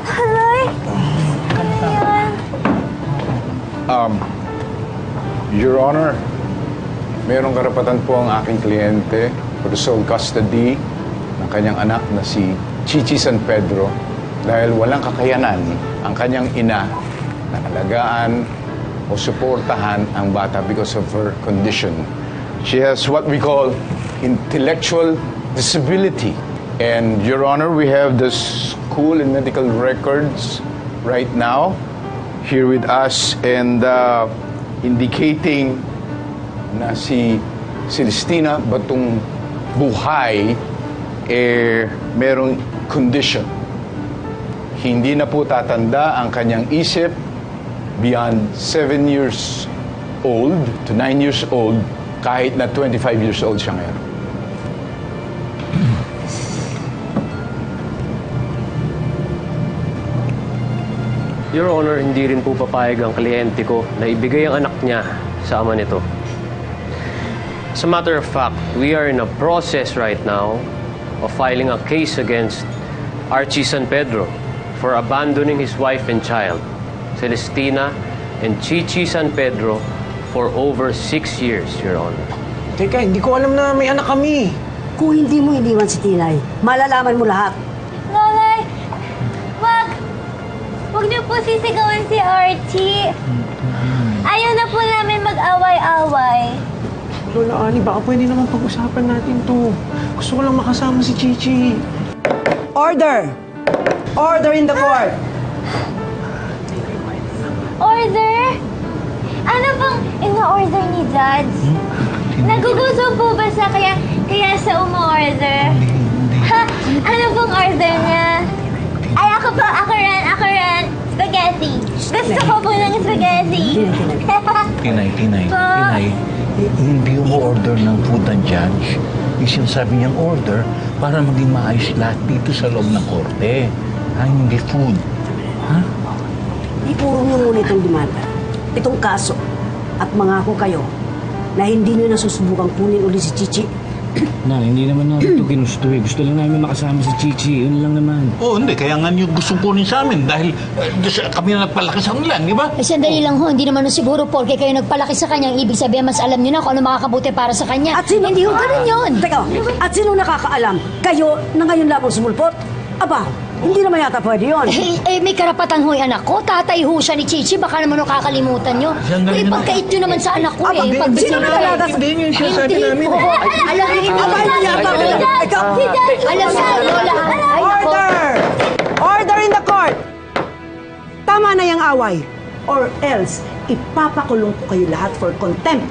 Aray! Ano yan? Your Honor, mayroong karapatan po ang aking kliyente for the sole custody ng kanyang anak na si Chichi San Pedro dahil walang kakayanan ang kanyang ina na alagaan o suportahan ang bata because of her condition. She has what we call intellectual disability. And, Your Honor, we have the school and medical records right now here with us and indicating na si Celestina Batong Buhay merong condition. Hindi na po tatanda ang kanyang isip beyond 7 years old to 9 years old kahit na 25 years old siya ngayon. Your Honor, hindi rin po papayag ang kliyente ko na ibigay ang anak niya sa ama nito. As a matter of fact, we are in a process right now of filing a case against Archie San Pedro for abandoning his wife and child, Celestina and Chichi San Pedro, for over 6 years, Your Honor. Teka, hindi ko alam na may anak kami. Kung hindi mo iniwan si Tinay, malalaman mo lahat. Nanay! Wag niyo po sisigawan si Archie. Ayaw na po namin mag-away-away. Lola Ani, baka pwede naman pag-usapan natin to. Gusto ko lang makasama si Chichi. Order! Order in the court! Order? Ano bang ino-order ni Judge? Nagugusto po ba siya kaya siya umu-order? Ha? Ano bang order niya? Ay, ako rin. Spaghetti. Gusto ko po ng spaghetti. Tinay, hindi umu-order ng food ang judge. Yung sinasabi niyang order para maging maayos lahat dito sa loob ng korte. Hindi food. Ha? Ipuro niyo muna itong demanda, itong kaso, at mangako kayo na hindi niyo nasusubukan kunin ulit si Chichi. Na, hindi naman namin ito ginusto eh. Gusto lang namin makasama si Chichi. Yun lang naman. Hindi. Kaya nga niyo gustong kunin sa amin dahil kami na nagpalaki sa kanila, di ba? Sandali lang ho. Hindi naman siguro porke kayo nagpalaki sa kanya. Ibig sabihin, mas alam niyo na kung ano makakabuti para sa kanya. At sino? Hindi ho ganun yun. Teka, at sino nakakaalam? Kayo na ngayon lamang sumulpot? Aba, hindi naman yata pwede yun. May karapatan ho yung anak ko. Tatay ho siya ni Chichi. Baka naman nakakalimutan nyo. Pagkait nyo naman sa anak ko Aba, sino na talaga? Hindi yun sinasabi namin. Alam niyo Aba, hindi yata. Alam niyo, Lola. Order! Order in the court! Tama na yung away. Or else, ipapakulong ko kayo lahat for contempt.